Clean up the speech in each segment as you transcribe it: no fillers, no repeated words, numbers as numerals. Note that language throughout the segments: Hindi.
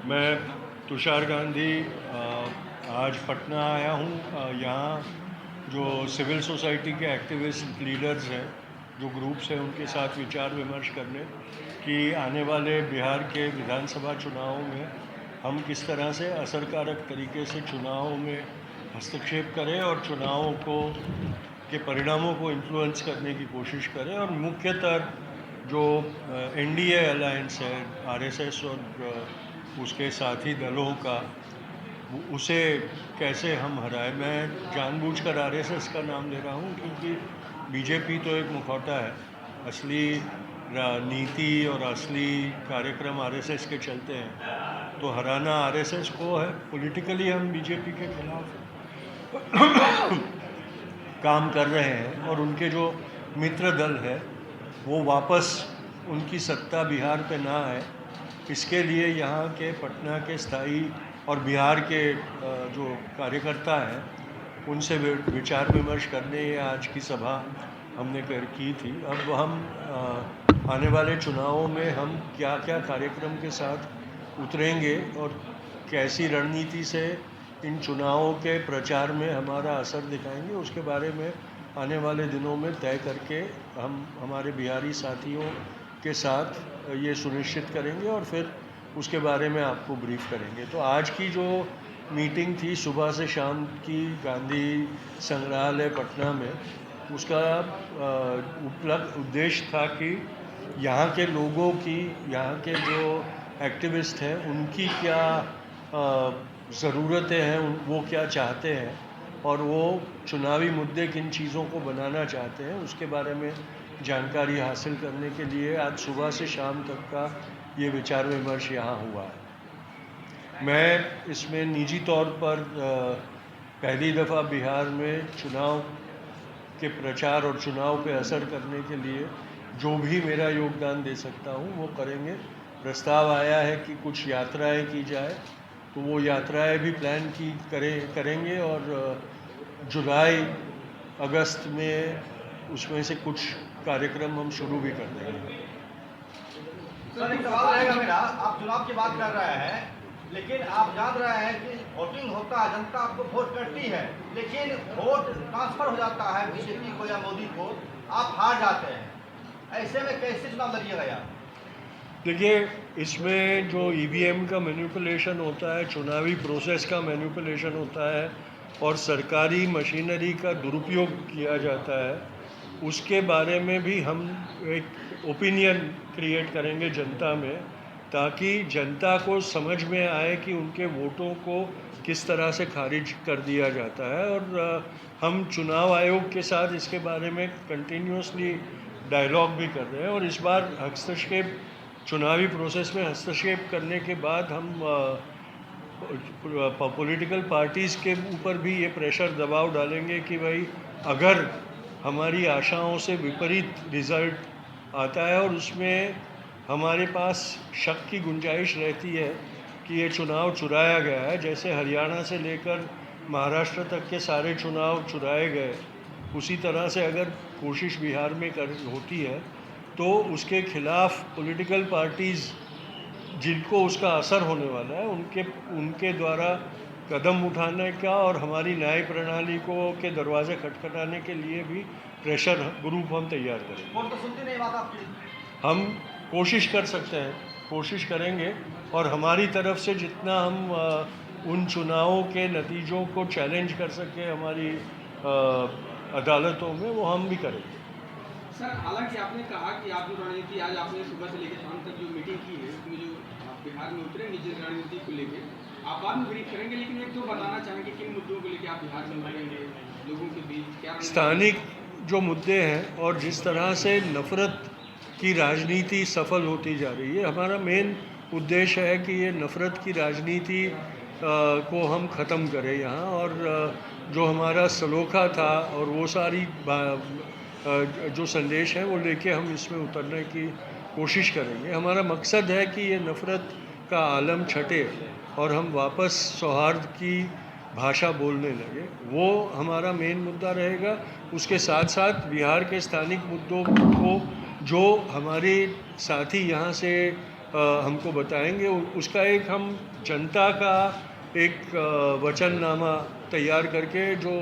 मैं तुषार गांधी आज पटना आया हूँ। यहाँ जो सिविल सोसाइटी के एक्टिविस्ट लीडर्स हैं, जो ग्रुप्स हैं, उनके साथ विचार विमर्श करने कि आने वाले बिहार के विधानसभा चुनावों में हम किस तरह से असरकारक तरीके से चुनावों में हस्तक्षेप करें और चुनावों को के परिणामों को इन्फ्लुएंस करने की कोशिश करें। और मुख्यतः जो एनडीए अलायंस है, आरएसएस और उसके साथी दलों का, उसे कैसे हम हराएं। मैं जानबूझकर आरएसएस का नाम ले रहा हूँ क्योंकि बीजेपी तो एक मुखौटा है, असली नीति और असली कार्यक्रम आरएसएस के चलते हैं। तो हराना आरएसएस को है। पॉलिटिकली हम बीजेपी के खिलाफ काम कर रहे हैं और उनके जो मित्र दल है वो वापस उनकी सत्ता बिहार पे ना आए, इसके लिए यहाँ के पटना के स्थायी और बिहार के जो कार्यकर्ता हैं उनसे विचार विमर्श करने ये आज की सभा हमने की थी। अब हम आने वाले चुनावों में हम क्या क्या कार्यक्रम के साथ उतरेंगे और कैसी रणनीति से इन चुनावों के प्रचार में हमारा असर दिखाएंगे, उसके बारे में आने वाले दिनों में तय करके हम हमारे बिहारी साथियों के साथ ये सुनिश्चित करेंगे और फिर उसके बारे में आपको ब्रीफ करेंगे। तो आज की जो मीटिंग थी सुबह से शाम की गांधी संग्रहालय पटना में, उसका उद्देश्य था कि यहाँ के लोगों की, यहाँ के जो एक्टिविस्ट हैं उनकी क्या ज़रूरतें हैं, वो क्या चाहते हैं और वो चुनावी मुद्दे किन चीज़ों को बनाना चाहते हैं, उसके बारे में जानकारी हासिल करने के लिए आज सुबह से शाम तक का ये विचार विमर्श यहाँ हुआ है। मैं इसमें निजी तौर पर पहली दफ़ा बिहार में चुनाव के प्रचार और चुनाव पे असर करने के लिए जो भी मेरा योगदान दे सकता हूँ वो करेंगे। प्रस्ताव आया है कि कुछ यात्राएं की जाए, तो वो यात्राएं भी प्लान की करेंगे और जुलाई अगस्त में उसमें से कुछ कार्यक्रम हम शुरू भी कर देंगे। सर, एक सवाल रहेगा मेरा। आप चुनाव की बात कर रहे हैं, लेकिन आप जान रहे हैं कि वोटिंग होता है, जनता आपको वोट करती है, लेकिन वोट ट्रांसफर हो जाता है बीजेपी को या मोदी को, आप हार जाते हैं। ऐसे में कैसे चुनाव लड़िएगा आप? देखिए, इसमें जो ईवीएम का मैनिपुलेशन होता है, चुनावी प्रोसेस का मैनिपुलेशन होता है और सरकारी मशीनरी का दुरुपयोग किया जाता है, उसके बारे में भी हम एक ओपिनियन क्रिएट करेंगे जनता में, ताकि जनता को समझ में आए कि उनके वोटों को किस तरह से खारिज कर दिया जाता है। और हम चुनाव आयोग के साथ इसके बारे में कंटिन्यूसली डायलॉग भी कर रहे हैं और इस बार हस्तक्षेप, चुनावी प्रोसेस में हस्तक्षेप करने के बाद हम पॉलिटिकल पार्टीज़ के ऊपर भी ये प्रेशर, दबाव डालेंगे कि भाई अगर हमारी आशाओं से विपरीत रिज़ल्ट आता है और उसमें हमारे पास शक की गुंजाइश रहती है कि ये चुनाव चुराया गया है, जैसे हरियाणा से लेकर महाराष्ट्र तक के सारे चुनाव चुराए गए, उसी तरह से अगर कोशिश बिहार में होती है तो उसके खिलाफ पॉलिटिकल पार्टीज़ जिनको उसका असर होने वाला है उनके द्वारा कदम उठाने का और हमारी न्याय प्रणाली को के दरवाजे खटखटाने के लिए भी प्रेशर ग्रुप हम तैयार करेंगे। कौन तो सुनती नहीं बात आपकी? हम कोशिश कर सकते हैं, कोशिश करेंगे और हमारी तरफ से जितना हम उन चुनावों के नतीजों को चैलेंज कर सके हमारी अदालतों में, वो हम भी करेंगे। सर, हालांकि आपने कहा कि आप जो रणनीति आज आपने सुबह से लेकर शाम तक जो मीटिंग की है उसमें जो आप बिहार में उतरे निजी रणनीति को लेकर आप बाद में ब्रीफ करेंगे, लेकिन एक तो बताना चाहेंगे किन मुद्दों को लेकर आप बिहार में उतरेंगे, लोगों के बीच क्या स्थानिक जो मुद्दे हैं और जिस तरह से नफ़रत की राजनीति सफल होती जा रही है, हमारा मेन उद्देश्य है कि ये नफ़रत की राजनीति को हम ख़त्म करें यहाँ, और जो हमारा सलोखा था और वो सारी जो संदेश है वो लेके हम इसमें उतरने की कोशिश करेंगे। हमारा मकसद है कि ये नफ़रत का आलम छटे और हम वापस सौहार्द की भाषा बोलने लगे, वो हमारा मेन मुद्दा रहेगा। उसके साथ साथ बिहार के स्थानिक मुद्दों को जो हमारे साथी यहाँ से हमको बताएंगे। उसका एक हम जनता का एक वचननामा तैयार करके जो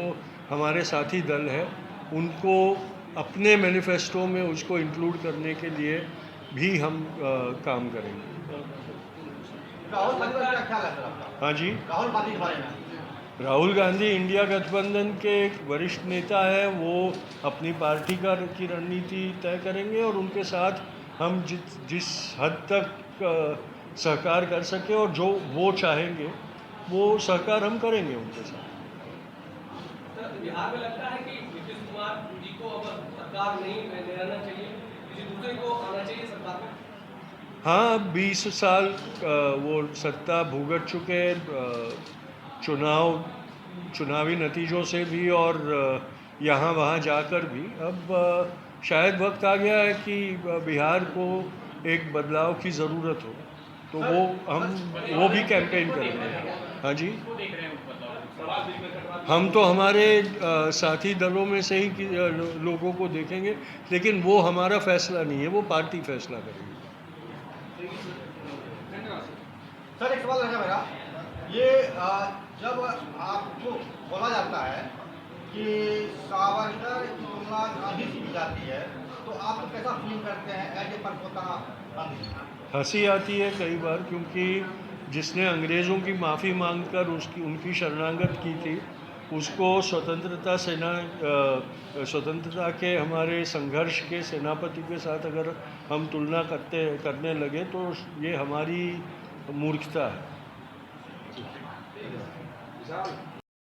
हमारे साथी दल है उनको अपने मैनिफेस्टो में उसको इंक्लूड करने के लिए भी हम काम करेंगे। राहुल गांधी का क्या ख्याल है सर आपका? हाँ जी, राहुल गांधी के बारे में। राहुल गांधी इंडिया गठबंधन के एक वरिष्ठ नेता है। वो अपनी पार्टी की रणनीति तय करेंगे और उनके साथ हम जिस हद तक सहकार कर सके और जो वो चाहेंगे वो सहकार हम करेंगे उनके साथ। सर, बिहार में लगता है कि नीतीश कुमार जी को अब सरकार नहीं रहना चाहिए, किसी दूसरे को आना चाहिए सरकार में। हाँ, 20 साल वो सत्ता भुगत चुके, चुनावी नतीजों से भी और यहाँ वहाँ जाकर भी। अब शायद वक्त आ गया है कि बिहार को एक बदलाव की ज़रूरत हो, तो वो भी कैंपेन करेंगे। हाँ जी, हम तो हमारे साथी दलों में से ही लोगों को देखेंगे, लेकिन वो हमारा फैसला नहीं है, वो पार्टी फैसला करेगी। सर एक सवाल रहेगा मेरा, ये जब आपको बोला जाता है कि सावरकर की तुलना गांधी से की जाती है, तो आप कैसा फील करते हैं एज ए परपोता गांधी? हंसी आती है कई बार, क्योंकि जिसने अंग्रेज़ों की माफ़ी मांगकर उनकी शरणागत की थी, उसको स्वतंत्रता के हमारे संघर्ष के सेनापति के साथ अगर हम तुलना करने लगे तो ये हमारी मूर्खता है।